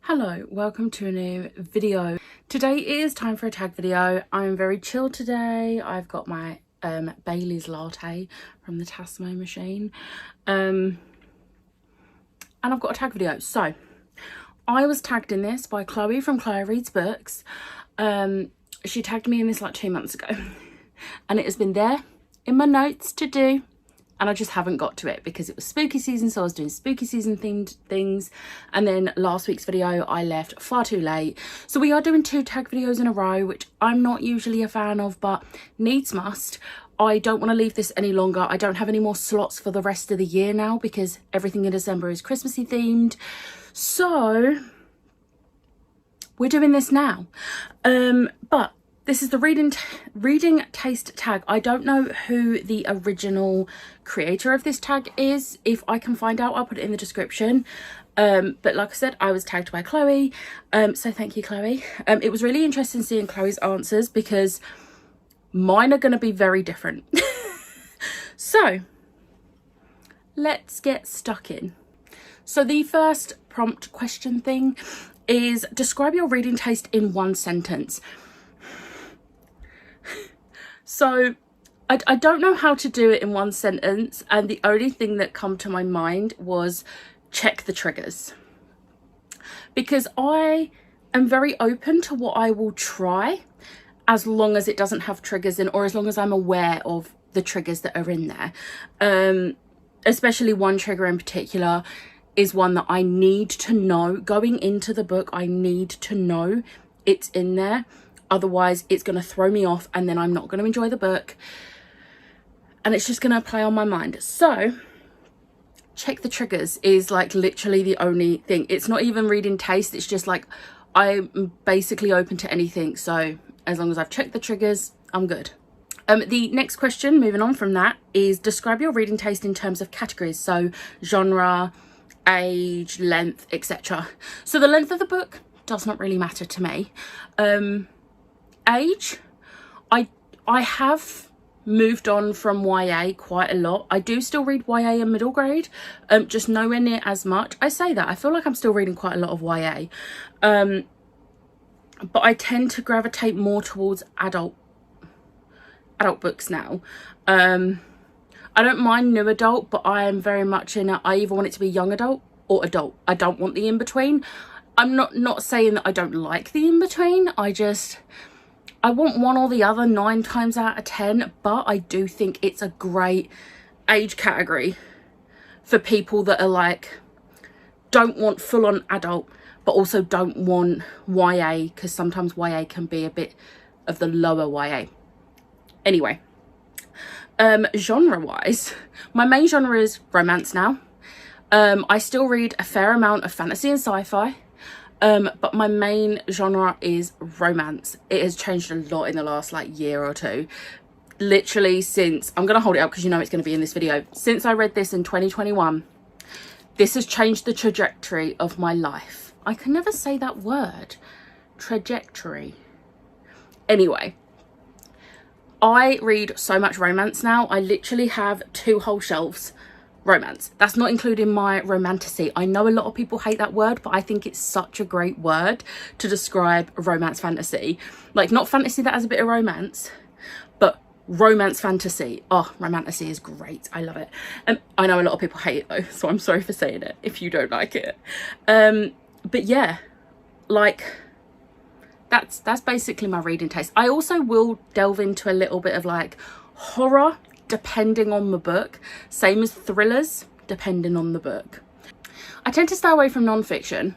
Hello, welcome to a new video. Today is time for a tag video. I'm very chill today. I've got my Bailey's latte from the Tasmo machine. And I've got a tag video. So, I was tagged in this by Chloe from Chloe Reads Books. She tagged me in this like 2 months ago. And it has been there in my notes to do. And I just haven't got to it because it was spooky season, so I was doing spooky season themed things. And then last week's video I left far too late, so we are doing 2 tag videos in a row, which I'm not usually a fan of, but needs must. I don't want to leave this any longer. I don't have any more slots for the rest of the year now because everything in December is Christmassy themed, so we're doing this now. But this is the reading taste tag. I don't know who the original creator of this tag is. If I can find out, I'll put it in the description. But like I said, I was tagged by Chloe. So thank you, Chloe. It was really interesting seeing Chloe's answers because mine are going to be very different. So let's get stuck in. So the first prompt question thing is describe your reading taste in 1 sentence. So I don't know how to do it in 1 sentence, and the only thing that come to my mind was check the triggers, because I am very open to what I will try as long as it doesn't have triggers in, or as long as I'm aware of the triggers that are in there. Especially one trigger in particular is one that I need to know going into the book. I need to know it's in there. Otherwise, it's going to throw me off and then I'm not going to enjoy the book. And it's just going to play on my mind. So, check the triggers is like literally the only thing. It's not even reading taste. It's just like I'm basically open to anything. So, as long as I've checked the triggers, I'm good. The next question, moving on from that, is describe your reading taste in terms of categories. So, genre, age, length, etc. So, the length of the book does not really matter to me. Age, I have moved on from YA quite a lot. I do still read YA in middle grade, just nowhere near as much. I say that, I feel like I'm still reading quite a lot of YA. But I tend to gravitate more towards adult books now. I don't mind new adult, but I am very much in I either want it to be young adult or adult. I don't want the in-between. I'm not saying that I don't like the in-between. I want one or the other 9 times out of 10, but I do think it's a great age category for people that are like, don't want full-on adult, but also don't want YA, because sometimes YA can be a bit of the lower YA. Anyway, genre-wise, my main genre is romance now. I still read a fair amount of fantasy and sci-fi. But my main genre is romance. It has changed a lot in the last like year or two. Literally since, I'm going to hold it up because you know it's going to be in this video. Since I read this in 2021, this has changed the trajectory of my life. I can never say that word. Trajectory. Anyway, I read so much romance now. I literally have 2 whole shelves romance. That's not including my romantasy. I know a lot of people hate that word, but I think it's such a great word to describe romance fantasy. Like, not fantasy that has a bit of romance, but romance fantasy. Oh, romantasy is great. I love it. I know a lot of people hate it though, so I'm sorry for saying it if you don't like it. But yeah, like that's basically my reading taste. I also will delve into a little bit of like horror depending on the book, same as thrillers depending on the book. I tend to stay away from non-fiction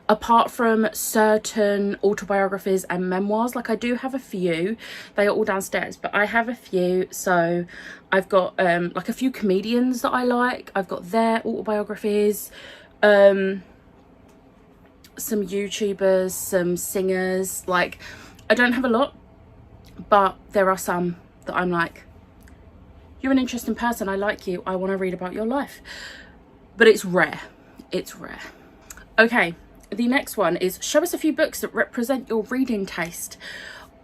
apart from certain autobiographies and memoirs. Like, I do have a few, they are all downstairs, but I have a few. So I've got like a few comedians that I like. I've got their autobiographies, some YouTubers, some singers. Like, I don't have a lot, but there are some that I'm like, you're an interesting person, I like you, I want to read about your life. But it's rare. It's rare. Okay, the next one is show us a few books that represent your reading taste.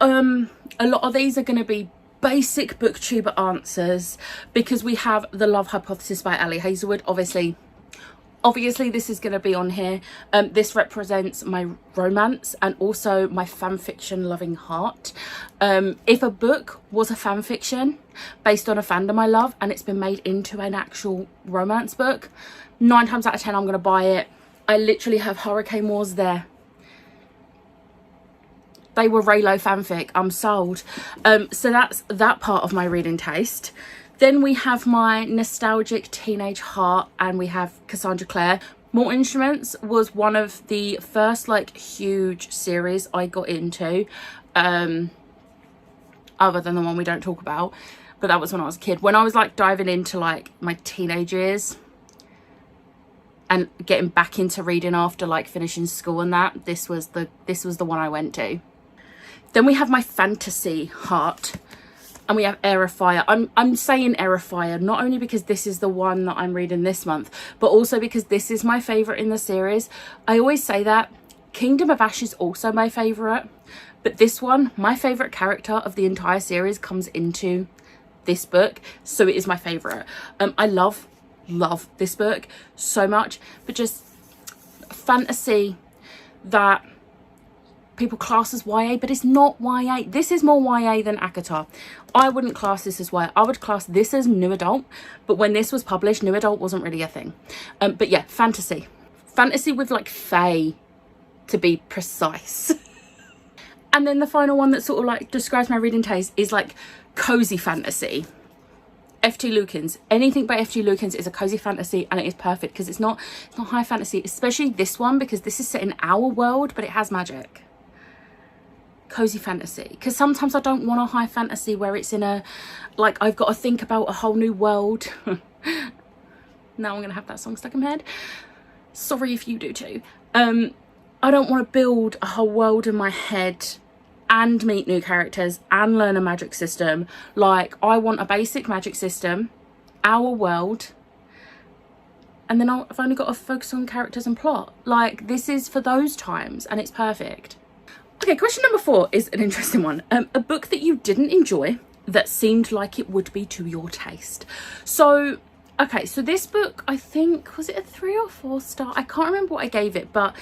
A lot of these are going to be basic booktuber answers because we have The Love Hypothesis by Ali Hazelwood. Obviously, Obviously this is going to be on here. This represents my romance and also my fan fiction loving heart. If a book was a fan fiction based on a fandom I love and it's been made into an actual romance book, 9 times out of 10 I'm going to buy it. I literally have Hurricane Wars there. They were Raylo fanfic. I'm sold. So that's that part of my reading taste. Then we have my nostalgic teenage heart, and we have Cassandra Clare. Mortal Instruments was one of the first like huge series I got into, other than the one we don't talk about, but that was when I was a kid. When I was like diving into like my teenage years and getting back into reading after like finishing school and that, this was the one I went to. Then we have my fantasy heart, and we have Air of Fire. I'm saying Air of Fire not only because this is the one that I'm reading this month, but also because this is my favourite in the series. I always say that. Kingdom of Ash is also my favourite, but this one, my favourite character of the entire series comes into this book, so it is my favourite. I love this book so much, but just fantasy that people class as YA, but it's not YA. This is more YA than ACOTAR. I wouldn't class this as YA. I would class this as new adult, but when this was published, new adult wasn't really a thing. But yeah, fantasy with like fae, to be precise. And then the final one that sort of like describes my reading taste is like cozy fantasy. F.T. Lukens. Anything by F.T. Lukens is a cozy fantasy, and it is perfect because it's not high fantasy, especially this one, because this is set in our world, but it has magic. Cozy fantasy, because sometimes I don't want a high fantasy where it's in a, like, I've got to think about a whole new world. Now I'm gonna have that song stuck in my head. Sorry if you do too. I don't want to build a whole world in my head and meet new characters and learn a magic system. Like, I want a basic magic system, our world, and then I've only got to focus on characters and plot. Like, this is for those times, and it's perfect. Okay, question number 4 is an interesting one. A book that you didn't enjoy that seemed like it would be to your taste. So, okay, so this book, I think, was it a 3 or 4 star? I can't remember what I gave it, but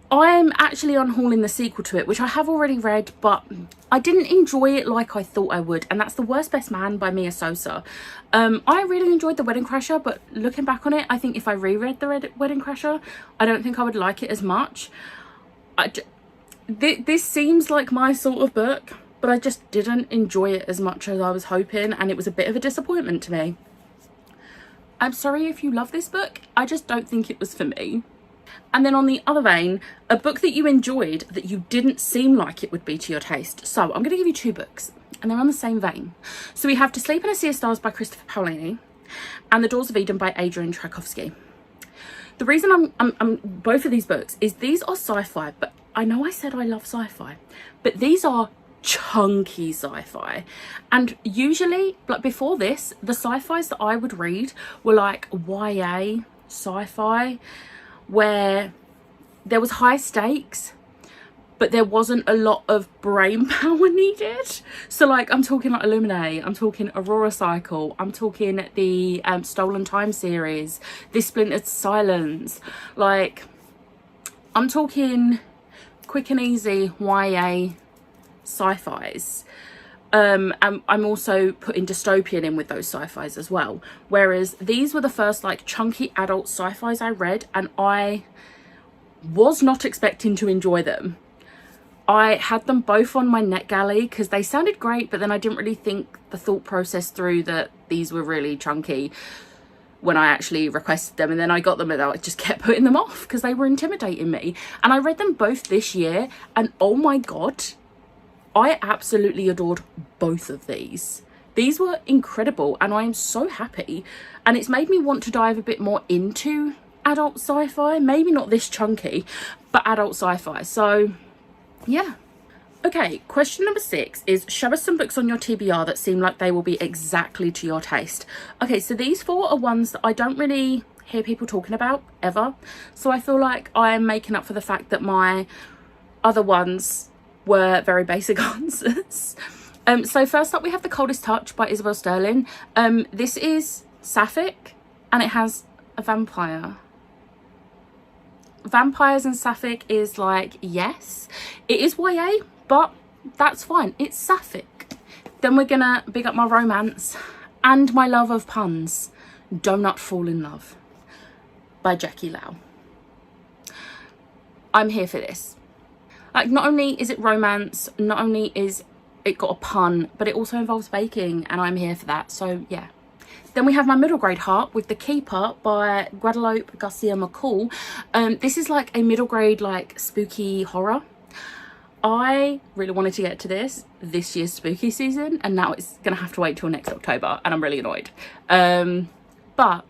I'm actually unhauling the sequel to it, which I have already read, but I didn't enjoy it like I thought I would, and that's The Worst Best Man by Mia Sosa. I really enjoyed The Wedding Crasher, but looking back on it, I think if I reread The Wedding Crasher, I don't think I would like it as much. This seems like my sort of book, but I just didn't enjoy it as much as I was hoping, and it was a bit of a disappointment to me. I'm sorry if you love this book, I just don't think it was for me. And then on the other vein, a book that you enjoyed that you didn't seem like it would be to your taste. So I'm going to give you 2 books, and they're on the same vein. So we have To Sleep in a Sea of Stars by Christopher Paolini and The Doors of Eden by Adrian Tchaikovsky. The reason I'm both of these books is these are sci-fi, but I know I said I love sci-fi, but these are chunky sci-fi. And usually, like before this, the sci-fis that I would read were like YA sci-fi, where there was high stakes, but there wasn't a lot of brain power needed. So like, I'm talking like Illuminae, I'm talking Aurora Cycle, I'm talking the Stolen Time series, This Splintered Silence, like I'm talking quick and easy YA sci-fis. And I'm also putting dystopian in with those sci-fis as well. Whereas these were the first like chunky adult sci-fis I read, and I was not expecting to enjoy them. I had them both on my NetGalley because they sounded great, but then I didn't really think the thought process through that these were really chunky when I actually requested them, and then I got them and I just kept putting them off because they were intimidating me. And I read them both this year, and oh my god, I absolutely adored both of these. These were incredible, and I am so happy, and it's made me want to dive a bit more into adult sci-fi. Maybe not this chunky, but adult sci-fi. So yeah. Okay, question number 6 is, show us some books on your TBR that seem like they will be exactly to your taste. Okay, so these 4 are ones that I don't really hear people talking about ever, so I feel like I am making up for the fact that my other ones were very basic answers. So first up we have The Coldest Touch by Isabel Sterling. This is sapphic, and it has a vampire? Vampires and sapphic is like, yes, it is YA, but that's fine, it's sapphic. Then we're gonna big up my romance and my love of puns. Do Not Fall in Love by Jackie Lau. I'm here for this. Like, not only is it romance, not only is it got a pun, but it also involves baking, and I'm here for that. So yeah. Then we have my middle grade heart with The Keeper by Guadalupe Garcia McCall. This is like a middle grade, like, spooky horror. I really wanted to get to this year's spooky season, and now it's gonna have to wait till next October, and I'm really annoyed. But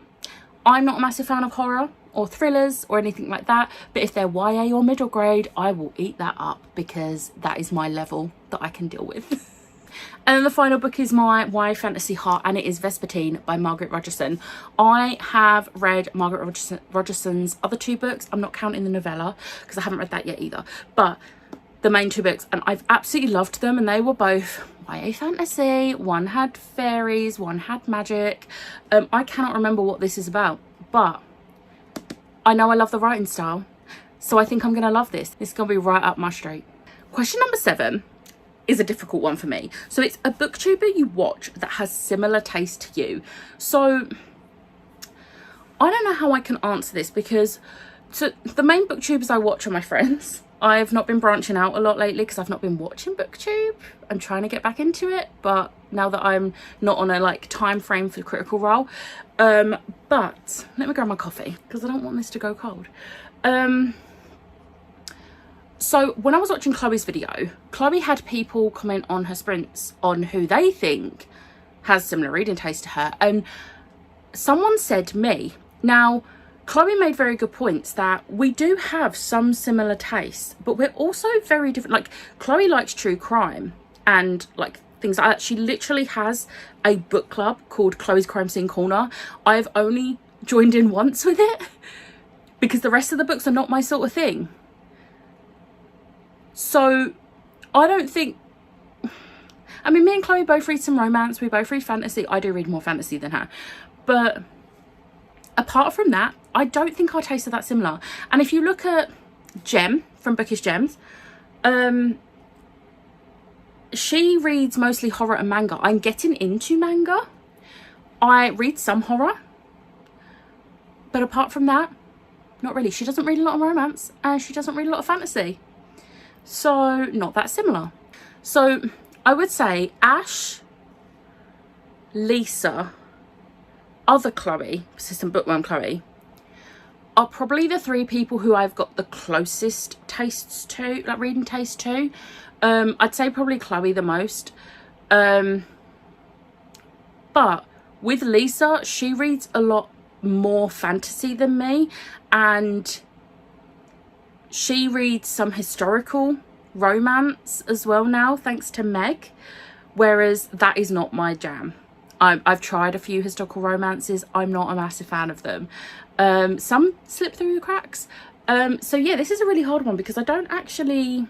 I'm not a massive fan of horror or thrillers or anything like that, but if they're YA or middle grade, I will eat that up, because that is my level that I can deal with. And then the final book is my YA fantasy heart, and it is Vespertine by Margaret Rogerson. I have read Margaret Rogerson's other 2 books. I'm not counting the novella because I haven't read that yet either, but the main 2 books, and I've absolutely loved them, and they were both YA fantasy. One had fairies, one had magic. I cannot remember what this is about, but I know I love the writing style, so I think I'm gonna love this. This is gonna be right up my street. Question number 7 is a difficult one for me. So it's a booktuber you watch that has similar taste to you. So I don't know how I can answer this, because so the main booktubers I watch are my friends. I've not been branching out a lot lately because I've not been watching booktube. I'm trying to get back into it, but now that I'm not on a like time frame for Critical Role. But let me grab my coffee because I don't want this to go cold. So when I was watching Chloe's video, Chloe had people comment on her sprints on who they think has similar reading taste to her, and someone said to me. Now, Chloe made very good points that we do have some similar tastes, but we're also very different. Like, Chloe likes true crime and like things like that. She literally has a book club called Chloe's Crime Scene Corner. I've only joined in once with it because the rest of the books are not my sort of thing. So I don't think, I mean, me and Chloe both read some romance, we both read fantasy. I do read more fantasy than her, but apart from that, I don't think our tastes are that similar. And if you look at Gem from Bookish Gems, she reads mostly horror and manga. I'm getting into manga. I read some horror, but apart from that, not really. She doesn't read a lot of romance and she doesn't read a lot of fantasy. So not that similar. So I would say Ash, Lisa, other Chloe, persistent bookworm Chloe, are probably the 3 people who I've got the closest tastes to, like reading taste to. I'd say probably Chloe the most. But with Lisa, she reads a lot more fantasy than me, and she reads some historical romance as well now, thanks to Meg, whereas that is not my jam. I've tried a few historical romances. I'm not a massive fan of them. Some slip through the cracks. So yeah, this is a really hard one because I don't actually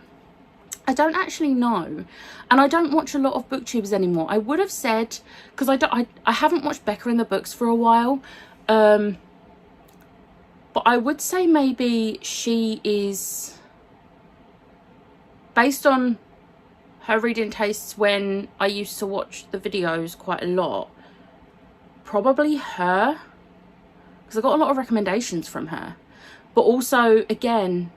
know, and I don't watch a lot of booktubers anymore. I would have said, because I haven't watched Becca in the Books for a while, but I would say maybe she is, based on her reading tastes when I used to watch the videos quite a lot, probably her, because I got a lot of recommendations from her. But also, again,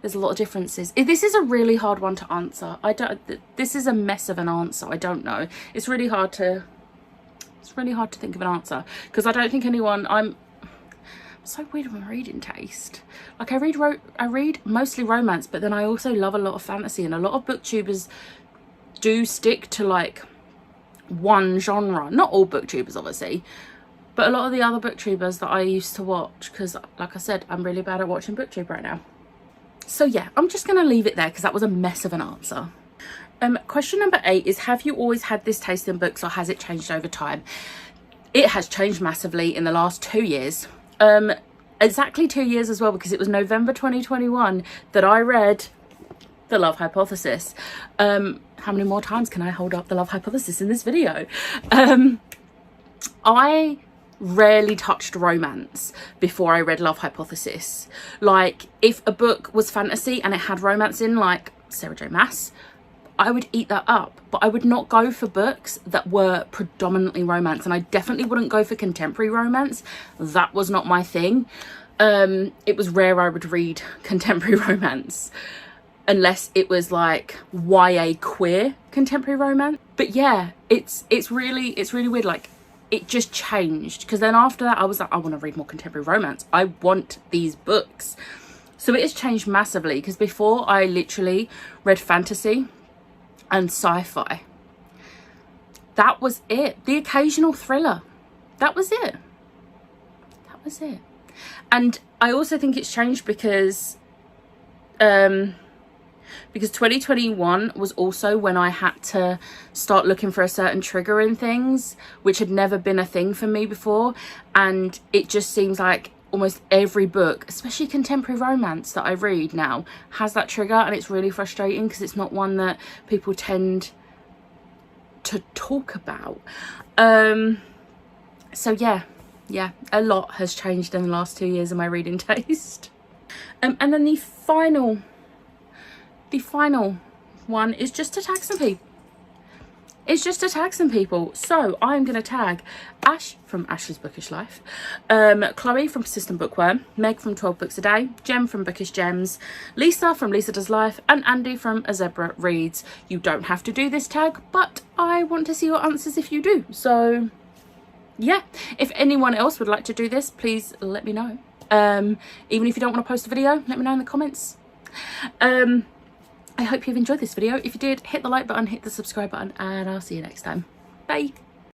there's a lot of differences. This is a really hard one to answer. This is a mess of an answer. I don't know. It's really hard to think of an answer, because I don't think anyone, I'm so weird with my reading taste. Like, I read mostly romance, but then I also love a lot of fantasy, and a lot of booktubers do stick to like one genre. Not all booktubers, obviously, but a lot of the other booktubers that I used to watch, because like I said, I'm really bad at watching booktube right now. So yeah, I'm just gonna leave it there because that was a mess of an answer. Question number 8 is, have you always had this taste in books, or has it changed over time? It has changed massively in the last 2 years. Exactly 2 years as well, because it was November 2021 that I read The Love Hypothesis. How many more times can I hold up The Love Hypothesis in this video? I rarely touched romance before I read Love Hypothesis. Like, if a book was fantasy and it had romance in, like Sarah J Maas, I would eat that up. But I would not go for books that were predominantly romance, and I definitely wouldn't go for contemporary romance. That was not my thing. It was rare I would read contemporary romance, unless it was like YA queer contemporary romance. But yeah, it's really weird. Like, it just changed, because then after that I was like, I want to read more contemporary romance. I want these books. So it has changed massively, because before I literally read fantasy and sci-fi. That was it. The occasional thriller. That was it. That was it. And I also think it's changed because 2021 was also when I had to start looking for a certain trigger in things, which had never been a thing for me before. And it just seems like almost every book, especially contemporary romance that I read now, has that trigger, and it's really frustrating because it's not one that people tend to talk about. So yeah, a lot has changed in the last 2 years of my reading taste. And then the final one is just to tag some people. It's just to tag some people. So I'm going to tag Ash from Ashley's Bookish Life, Chloe from Persistent Bookworm, Meg from 12 Books a Day, Jem from Bookish Gems, Lisa from Lisa Does Life, and Andy from A Zebra Reads. You don't have to do this tag, but I want to see your answers if you do. So yeah, if anyone else would like to do this, please let me know. Even if you don't want to post a video, let me know in the comments. I hope you've enjoyed this video. If you did, hit the like button, hit the subscribe button, and I'll see you next time. Bye.